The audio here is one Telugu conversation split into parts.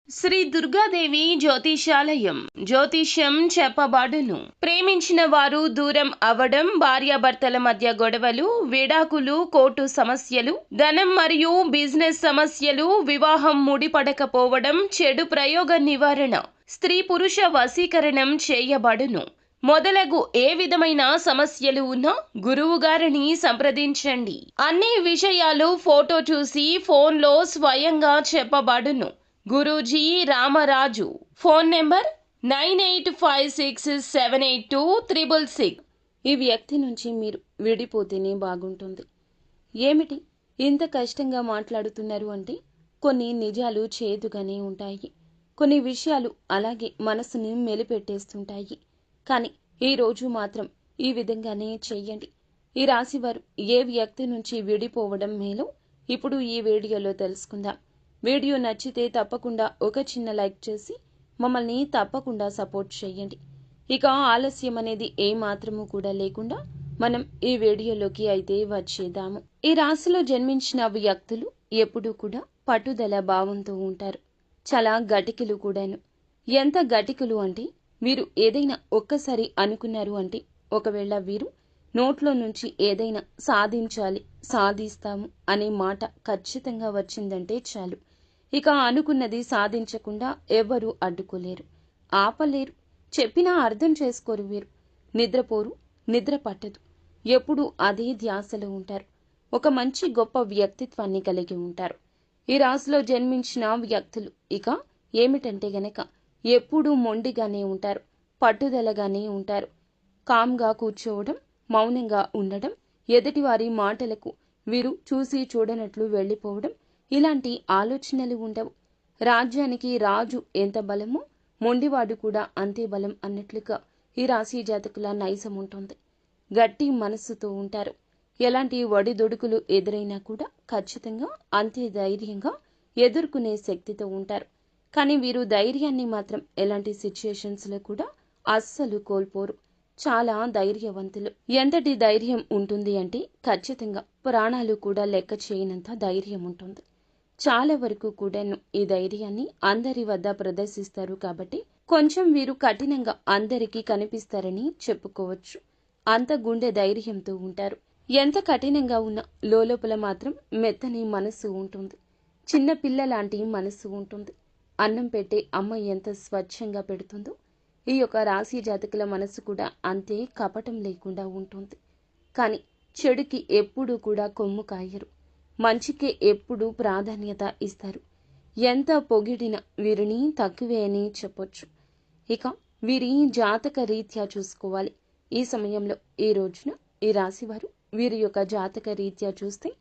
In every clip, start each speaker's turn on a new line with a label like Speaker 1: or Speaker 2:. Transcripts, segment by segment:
Speaker 1: శ్రీ దుర్గాదేవి జ్యోతిషాలయం జ్యోతిష్యం చెప్పబడును. ప్రేమించిన వారు దూరం అవడం, భార్యాభర్తల మధ్య గొడవలు, విడాకులు, కోర్టు సమస్యలు, ధనం మరియు బిజినెస్ సమస్యలు, వివాహం ముడిపడకపోవడం, చెడు ప్రయోగ నివారణ, స్త్రీ పురుష వశీకరణం చేయబడును. మొదలగు ఏ విధమైన సమస్యలు ఉన్నా గురువు గారిని సంప్రదించండి. అన్ని విషయాలు ఫోటో చూసి ఫోన్లో స్వయంగా చెప్పబడును. గురూజీ రామరాజు. Phone number 9856782666.
Speaker 2: ఈ వ్యక్తి నుంచి మీరు విడిపోతేనే బాగుంటుంది. ఏమిటి ఇంత కష్టంగా మాట్లాడుతున్నారు అంటే కొన్ని నిజాలు చేదుగానే ఉంటాయి. కొన్ని విషయాలు అలాగే మనసుని మెలిపెట్టేస్తుంటాయి. కానీ ఈరోజు మాత్రం ఈ విధంగానే చెయ్యండి. ఈ రాశివారు ఏ వ్యక్తి నుంచి విడిపోవడం మేలో ఇప్పుడు ఈ వీడియోలో తెలుసుకుందాం. వీడియో నచ్చితే తప్పకుండా ఒక చిన్న లైక్ చేసి మమ్మల్ని తప్పకుండా సపోర్ట్ చేయండి. ఇక ఆలస్యం అనేది ఏమాత్రము కూడా లేకుండా మనం ఈ వీడియోలోకి అయితే వచ్చేద్దాము. ఈ రాశిలో జన్మించిన వ్యక్తులు ఎప్పుడూ కూడా పట్టుదల భావంతో ఉంటారు. చాలా గటికులు కూడాను. ఎంత గటికులు అంటే వీరు ఏదైనా ఒక్కసారి అనుకున్నారు అంటే ఒకవేళ వీరు నోట్లో నుంచి ఏదైనా సాధించాలి, సాధిస్తాము అనే మాట ఖచ్చితంగా వచ్చిందంటే చాలు, ఇక అనుకున్నది సాధించకుండా ఎవరూ అడ్డుకోలేరు, ఆపలేరు. చెప్పినా అర్థం చేసుకోరు. వీరు నిద్రపోరు, నిద్ర పట్టదు, ఎప్పుడూ అదే ధ్యాసలో ఉంటారు. ఒక మంచి గొప్ప వ్యక్తిత్వాన్ని కలిగి ఉంటారు. ఈ రాశిలో జన్మించిన వ్యక్తులు ఇక ఏమిటంటే గనక ఎప్పుడూ మొండిగానే ఉంటారు, పట్టుదలగానే ఉంటారు. కామ్గా కూర్చోవడం, మౌనంగా ఉండడం, ఎదుటివారి మాటలకు వీరు చూసి చూడనట్లు వెళ్ళిపోవడం, ఇలాంటి ఆలోచనలు ఉండవు. రాజ్యానికి రాజు ఎంత బలమో మొండివాడు కూడా అంతే బలం అన్నట్లుగా ఈ రాశి జాతకుల నైజం ఉంటుంది. గట్టి మనస్సుతో ఉంటారు. ఎలాంటి ఒడిదొడుకులు ఎదురైనా కూడా ఖచ్చితంగా అంతే ధైర్యంగా ఎదుర్కొనే శక్తితో ఉంటారు. కానీ వీరు ధైర్యాన్ని మాత్రం ఎలాంటి సిచ్యుయేషన్స్లో కూడా అస్సలు కోల్పోరు. చాలా ధైర్యవంతులు. ఎంతటి ధైర్యం ఉంటుంది అంటే ఖచ్చితంగా ప్రాణాలు కూడా లెక్క చేయనంత ధైర్యం ఉంటుంది. చాలా వరకు కూడాను ఈ ధైర్యాన్ని అందరి వద్ద ప్రదర్శిస్తారు. కాబట్టి కొంచెం వీరు కఠినంగా అందరికీ కనిపిస్తారని చెప్పుకోవచ్చు. అంత గుండె ధైర్యంతో ఉంటారు. ఎంత కఠినంగా ఉన్నా లోపల మాత్రం మెత్తని మనస్సు ఉంటుంది. చిన్న పిల్ల లాంటి మనస్సు ఉంటుంది. అన్నం పెట్టే అమ్మ ఎంత స్వచ్ఛంగా పెడుతుందో ఈ యొక్క రాశి జాతకుల మనస్సు కూడా అంతే కపటం లేకుండా ఉంటుంది. కానీ చెడుకి ఎప్పుడూ కూడా కొమ్ము కాయరు. మంచికే ఎప్పుడూ ప్రాధాన్యత ఇస్తారు. ఎంత పొగిడిన వీరిని తక్కువే అని చెప్పొచ్చు. ఇక వీరి జాతక రీత్యా చూసుకోవాలి. ఈ సమయంలో ఈ రోజున ఈ రాశివారు వీరి యొక్క జాతక రీత్యా చూస్తే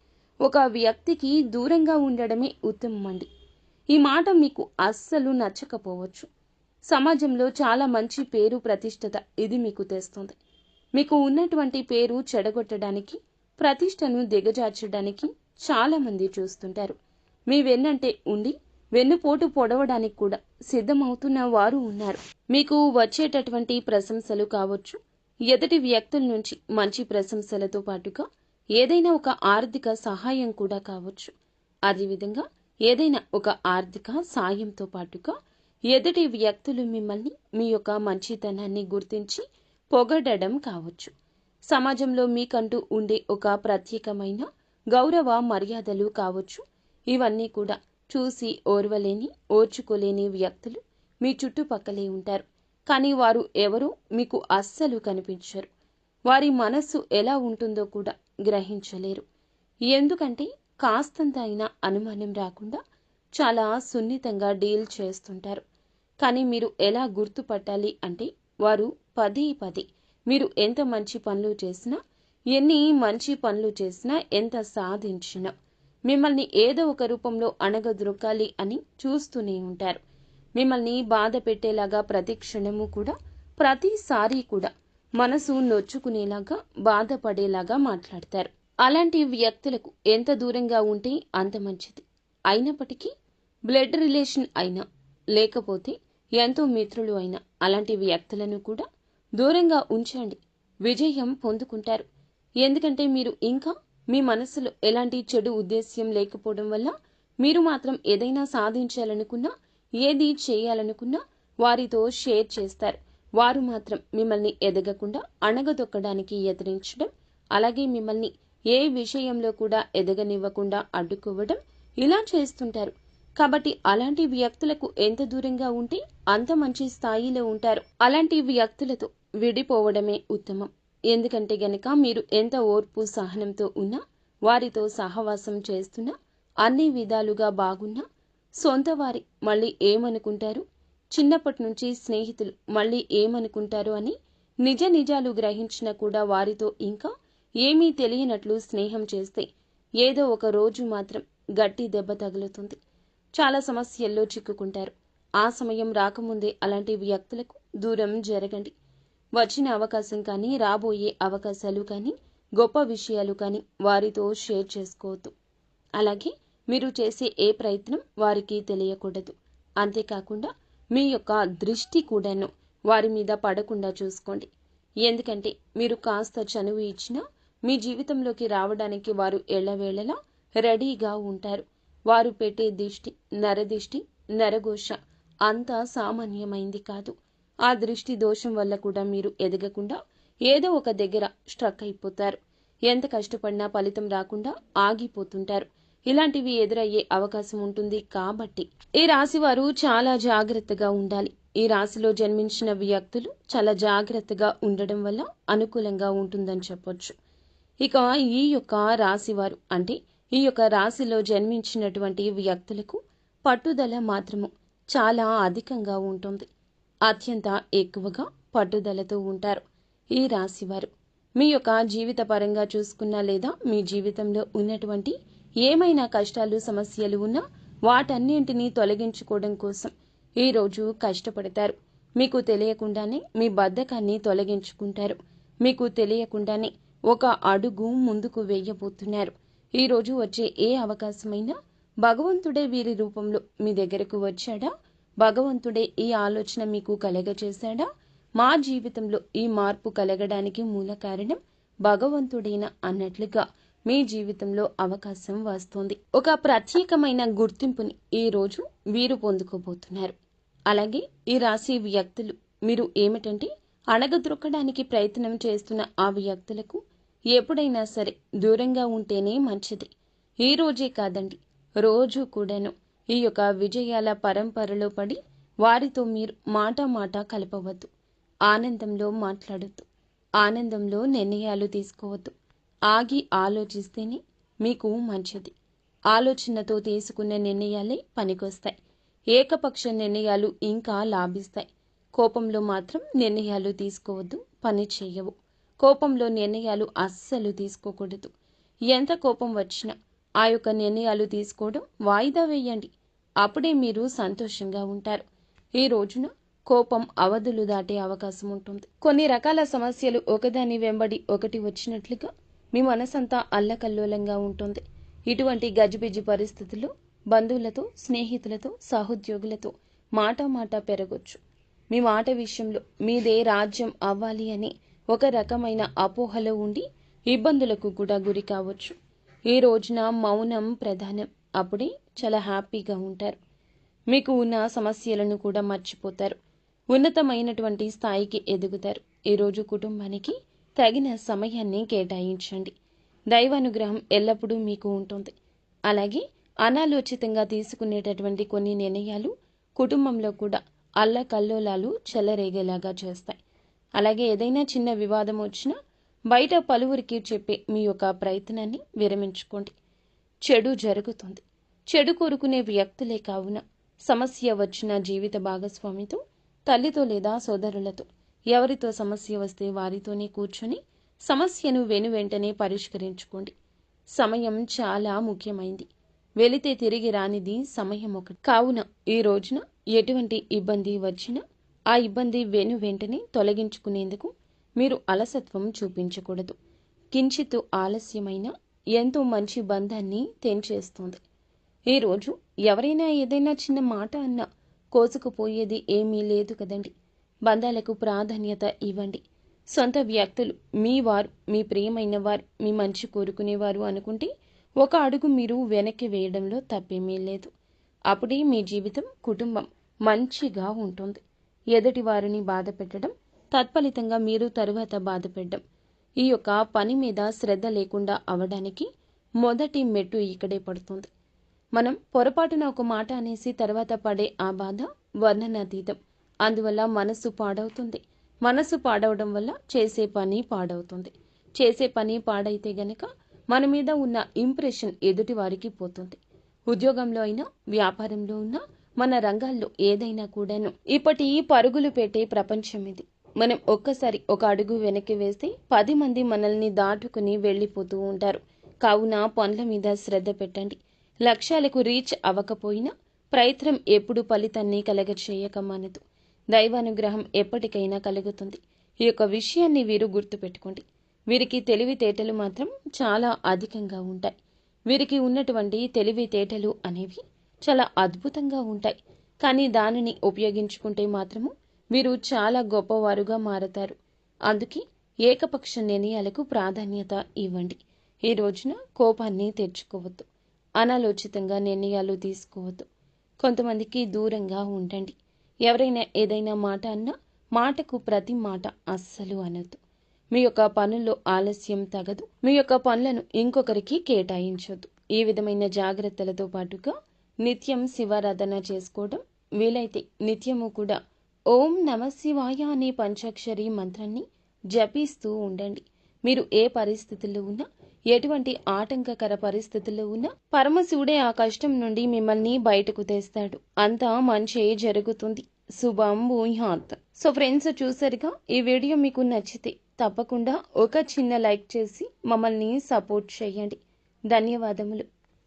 Speaker 2: ఒక వ్యక్తికి దూరంగా ఉండడమే ఉత్తమం అండి. ఈ మాట మీకు అస్సలు నచ్చకపోవచ్చు. సమాజంలో చాలా మంచి పేరు ప్రతిష్టత ఇది మీకు తెస్తుంది. మీకు ఉన్నటువంటి పేరు చెడగొట్టడానికి, ప్రతిష్టను దిగజార్చడానికి చాలా మంది చూస్తుంటారు. మీ వెన్నంటే ఉండి వెన్నుపోటు పొడవడానికి కూడా సిద్ధమవుతున్న వారు ఉన్నారు. మీకు వచ్చేటటువంటి ప్రశంసలు కావచ్చు, ఎదుటి వ్యక్తుల నుంచి మంచి ప్రశంసలతో పాటుగా ఏదైనా ఒక ఆర్థిక సహాయం కూడా కావచ్చు. అదేవిధంగా ఏదైనా ఒక ఆర్థిక సాయంతో పాటుగా ఎదుటి వ్యక్తులు మిమ్మల్ని మీ యొక్క మంచితనాన్ని గుర్తించి పొగడడం కావచ్చు. సమాజంలో మీకంటూ ఉండే ఒక ప్రత్యేకమైన గౌరవ మర్యాదలు కావచ్చు. ఇవన్నీ కూడా చూసి ఓర్వలేని, ఓర్చుకోలేని వ్యక్తులు మీ చుట్టుపక్కలే ఉంటారు. కానీ వారు ఎవరో మీకు అస్సలు కనిపించరు. వారి మనస్సు ఎలా ఉంటుందో కూడా గ్రహించలేరు. ఎందుకంటే కాస్తంత అయినా అనుమానం రాకుండా చాలా సున్నితంగా డీల్ చేస్తుంటారు. కానీ మీరు ఎలా గుర్తుపట్టాలి అంటే వారు పదే పదే మీరు ఎంత మంచి పనులు చేసినా, ఎన్ని మంచి పనులు చేసినా, ఎంత సాధించినా మిమ్మల్ని ఏదో ఒక రూపంలో అణగద్రొక్కాలి అని చూస్తూనే ఉంటారు. మిమ్మల్ని బాధ పెట్టేలాగా ప్రతి క్షణము కూడా, ప్రతిసారి కూడా మనసు నొచ్చుకునేలాగా, బాధపడేలాగా మాట్లాడతారు. అలాంటి వ్యక్తులకు ఎంత దూరంగా ఉంటే అంత మంచిది. అయినప్పటికీ బ్లడ్ రిలేషన్ అయినా, లేకపోతే ఎంతో మిత్రులు అయినా అలాంటి వ్యక్తులను కూడా దూరంగా ఉంచండి. విజయం పొందుకుంటారు. ఎందుకంటే మీరు ఇంకా మీ మనసులో ఎలాంటి చెడు ఉద్దేశ్యం లేకపోవడం వల్ల మీరు మాత్రం ఏదైనా సాధించాలనుకున్నా ఏది చేయాలనుకున్నా వారితో షేర్ చేస్తారు. వారు మాత్రం మిమ్మల్ని ఎదగకుండా అణగదొక్కడానికి యత్నించడం, అలాగే మిమ్మల్ని ఏ విషయంలో కూడా ఎదగనివ్వకుండా అడ్డుకోవడం ఇలా చేస్తుంటారు. కాబట్టి అలాంటి వ్యక్తులకు ఎంత దూరంగా ఉంటే అంత మంచి స్థాయిలో ఉంటారు. అలాంటి వ్యక్తులతో విడిపోవడమే ఉత్తమం. ఎందుకంటే గనక మీరు ఎంత ఓర్పు సహనంతో ఉన్నా, వారితో సహవాసం చేస్తున్నా, అన్ని విధాలుగా బాగున్నా, సొంత వారి మళ్ళీ ఏమనుకుంటారు, చిన్నప్పటి నుంచి స్నేహితులు మళ్ళీ ఏమనుకుంటారు అని నిజ నిజాలు గ్రహించినా కూడా వారితో ఇంకా ఏమీ తెలియనట్లు స్నేహం చేస్తే ఏదో ఒక రోజు మాత్రం గట్టి దెబ్బ తగులుతుంది. చాలా సమస్యల్లో చిక్కుకుంటారు. ఆ సమయం రాకముందే అలాంటి వ్యక్తులకు దూరం జరగండి. వచ్చిన అవకాశం కానీ, రాబోయే అవకాశాలు కానీ, గొప్ప విషయాలు కానీ వారితో షేర్ చేసుకోవద్దు. అలాగే మీరు చేసే ఏ ప్రయత్నం వారికి తెలియకూడదు. అంతేకాకుండా మీ యొక్క దృష్టి కూడాను వారి మీద పడకుండా చూసుకోండి. ఎందుకంటే మీరు కాస్త చనువు ఇచ్చినా మీ జీవితంలోకి రావడానికి వారు ఎల్లవేళలా రెడీగా ఉంటారు. వారు పెట్టే దిష్టి, నరదిష్టి, నరఘోష అంతా సామాన్యమైంది కాదు. ఆ దృష్టి దోషం వల్ల కూడా మీరు ఎదగకుండా ఏదో ఒక దగ్గర స్ట్రక్ అయిపోతారు. ఎంత కష్టపడినా ఫలితం రాకుండా ఆగిపోతుంటారు. ఇలాంటివి ఎదురయ్యే అవకాశం ఉంటుంది. కాబట్టి ఈ రాశి వారు చాలా జాగ్రత్తగా ఉండాలి. ఈ రాశిలో జన్మించిన వ్యక్తులు చాలా జాగ్రత్తగా ఉండడం వల్ల అనుకూలంగా ఉంటుందని చెప్పొచ్చు. ఇక ఈ యొక్క రాశివారు అంటే ఈ యొక్క రాశిలో జన్మించినటువంటి వ్యక్తులకు పట్టుదల మాత్రము చాలా అధికంగా ఉంటుంది. అత్యంత ఎక్కువగా పట్టుదలతో ఉంటారు ఈ రాశివారు. మీ యొక్క జీవిత పరంగా చూసుకున్నా లేదా మీ జీవితంలో ఉన్నటువంటి ఏమైనా కష్టాలు సమస్యలు ఉన్నా వాటన్నింటినీ తొలగించుకోవడం కోసం ఈరోజు కష్టపడతారు. మీకు తెలియకుండానే మీ బద్ధకాన్ని తొలగించుకుంటారు. మీకు తెలియకుండానే ఒక అడుగు ముందుకు వేయబోతున్నారు. ఈరోజు వచ్చే ఏ అవకాశమైనా భగవంతుడే వీరి రూపంలో మీ దగ్గరకు వచ్చాడా, భగవంతుడే ఈ ఆలోచన మీకు కలగచేశాడా, మా జీవితంలో ఈ మార్పు కలగడానికి మూల కారణం భగవంతుడేనా అన్నట్లుగా మీ జీవితంలో అవకాశం వస్తుంది. ఒక ప్రత్యేకమైన గుర్తింపుని ఈ రోజు వీరు పొందుకోబోతున్నారు. అలాగే ఈ రాశి వ్యక్తులు మీరు ఏమిటంటే అణగద్రొక్కడానికి ప్రయత్నం చేస్తున్న ఆ వ్యక్తులకు ఎప్పుడైనా సరే దూరంగా ఉంటేనే మంచిది. ఈ రోజే కాదండి, రోజు కూడాను ఈ యొక్క విజయాల పరంపరలో పడి వారితో మీరు మాట కలపవద్దు. ఆనందంలో మాట్లాడొద్దు. ఆనందంలో నిర్ణయాలు తీసుకోవద్దు. ఆగి ఆలోచిస్తేనే మీకు మంచిది. ఆలోచనతో తీసుకున్న నిర్ణయాలే పనికొస్తాయి. ఏకపక్ష నిర్ణయాలు ఇంకా లాభిస్తాయి. కోపంలో మాత్రం నిర్ణయాలు తీసుకోవద్దు, పని చేయవు. కోపంలో నిర్ణయాలు అస్సలు తీసుకోకూడదు. ఎంత కోపం వచ్చినా ఆ యొక్క నిర్ణయాలు తీసుకోవడం వాయిదా వేయండి. అప్పుడే మీరు సంతోషంగా ఉంటారు. ఈ రోజున కోపం అవధులు దాటే అవకాశం ఉంటుంది. కొన్ని రకాల సమస్యలు ఒకదాని వెంబడి ఒకటి వచ్చినట్లుగా మీ మనసంతా అల్లకల్లోలంగా ఉంటుంది. ఇటువంటి గజిబిజి పరిస్థితుల్లో బంధువులతో, స్నేహితులతో, సహోద్యోగులతో మాట పెరగొచ్చు. మీ మాట విషయంలో మీదే రాజ్యం అవ్వాలి అని ఒక రకమైన అపోహలో ఉండి ఇబ్బందులకు కూడా గురి కావచ్చు. ఈ రోజున మౌనం ప్రధానం. అప్పుడే చాలా హ్యాపీగా ఉంటారు. మీకు ఉన్న సమస్యలను కూడా మర్చిపోతారు. ఉన్నతమైనటువంటి స్థాయికి ఎదుగుతారు. ఈరోజు కుటుంబానికి తగిన సమయాన్ని కేటాయించండి. దైవానుగ్రహం ఎల్లప్పుడూ మీకు ఉంటుంది. అలాగే అనాలోచితంగా తీసుకునేటటువంటి కొన్ని నిర్ణయాలు కుటుంబంలో కూడా అల్లకల్లోలాలు చెలరేగేలాగా చేస్తాయి. అలాగే ఏదైనా చిన్న వివాదం వచ్చినా బయట పలువురికి చెప్పే మీ యొక్క ప్రయత్నాన్ని విరమించుకోండి. చెడు జరుగుతుంది. చెడు కోరుకునే వ్యక్తులే కావున సమస్య వచ్చిన జీవిత భాగస్వామితో, తల్లితో లేదా సోదరులతో ఎవరితో సమస్య వస్తే వారితోనే కూర్చొని సమస్యను వెంటనే పరిష్కరించుకోండి. సమయం చాలా ముఖ్యమైంది. వెళితే తిరిగి రానిది సమయం ఒకటి. కావున ఈ రోజున ఎటువంటి ఇబ్బంది వచ్చినా ఆ ఇబ్బంది వెంటనే తొలగించుకునేందుకు మీరు అలసత్వం చూపించకూడదు. కించిత్తు ఆలస్యమైన ఎంతో మంచి బంధాన్ని తెంచేస్తుంది. ఈరోజు ఎవరైనా ఏదైనా చిన్న మాట అన్నా కోసుకుపోయేది ఏమీ లేదు కదండి. బంధాలకు ప్రాధాన్యత ఇవ్వండి. సొంత వ్యక్తులు మీ వారు, మీ ప్రియమైన వారు, మీ మంచి కోరుకునేవారు అనుకుంటే ఒక అడుగు మీరు వెనక్కి వేయడంలో తప్పేమీ లేదు. అప్పుడే మీ జీవితం, కుటుంబం మంచిగా ఉంటుంది. ఎదుటి వారిని బాధ పెట్టడం, తత్ఫలితంగా మీరు తరువాత బాధపెట్టడం, ఈ యొక్క పని మీద శ్రద్ధ లేకుండా అవడానికి మొదటి మెట్టు ఇక్కడే పడుతుంది. మనం పొరపాటున ఒక మాట అనేసి తర్వాత పడే ఆ బాధ వర్ణనాతీతం. అందువల్ల మనస్సు పాడవుతుంది. మనస్సు పాడవడం వల్ల చేసే పని పాడవుతుంది. చేసే పని పాడైతే గనక మన మీద ఉన్న ఇంప్రెషన్ ఎదుటి వారికి పోతుంది. ఉద్యోగంలో అయినా, వ్యాపారంలో ఉన్నా, మన రంగాల్లో ఏదైనా కూడాను ఇప్పటి పరుగులు పెట్టే ప్రపంచం ఇది. మనం ఒక్కసారి ఒక అడుగు వెనక్కి వేస్తే 10 మంది మనల్ని దాటుకుని వెళ్ళిపోతూ ఉంటారు. కావున పనుల మీద శ్రద్ధ పెట్టండి. లక్ష్యాలకు రీచ్ అవ్వకపోయినా ప్రయత్నం ఎప్పుడు ఫలితాన్ని కలగచేయక మానదు. దైవానుగ్రహం ఎప్పటికైనా కలుగుతుంది. ఈ యొక్క విషయాన్ని వీరు గుర్తుపెట్టుకోండి. వీరికి తెలివితేటలు మాత్రం చాలా అధికంగా ఉంటాయి. వీరికి ఉన్నటువంటి తెలివితేటలు అనేవి చాలా అద్భుతంగా ఉంటాయి. కానీ దానిని ఉపయోగించుకుంటే మాత్రము వీరు చాలా గొప్పవారుగా మారతారు. అందుకే ఏకపక్ష నిర్ణయాలకు ప్రాధాన్యత ఇవ్వండి. ఈ రోజున కోపాన్ని తెచ్చుకోవద్దు. అనాలోచితంగా నిర్ణయాలు తీసుకోవద్దు. కొంతమందికి దూరంగా ఉండండి. ఎవరైనా ఏదైనా మాట అన్నా మాటకు ప్రతి మాట అస్సలు అనొద్దు. మీ యొక్క పనుల్లో ఆలస్యం తగదు. మీ యొక్క పనులను ఇంకొకరికి కేటాయించొద్దు. ఈ విధమైన జాగ్రత్తలతో పాటుగా నిత్యం శివారాధన చేసుకోవడం, వీలైతే నిత్యము కూడా ఓం నమః శివాయ అనే పంచాక్షరి మంత్రాన్ని జపిస్తూ ఉండండి. మీరు ఏ పరిస్థితుల్లో ఉన్నా, ఎటువంటి ఆటంకకర పరిస్థితుల్లో ఉన్నా పరమశివుడే ఆ కష్టం నుండి మిమ్మల్ని బయటకు తెస్తాడు. అంతా మంచే జరుగుతుంది. శుభం భూయాత్. సో ఫ్రెండ్స్, చూసారుగా, ఈ వీడియో మీకు నచ్చితే తప్పకుండా ఒక చిన్న లైక్ చేసి మమ్మల్ని సపోర్ట్ చేయండి. ధన్యవాదములు.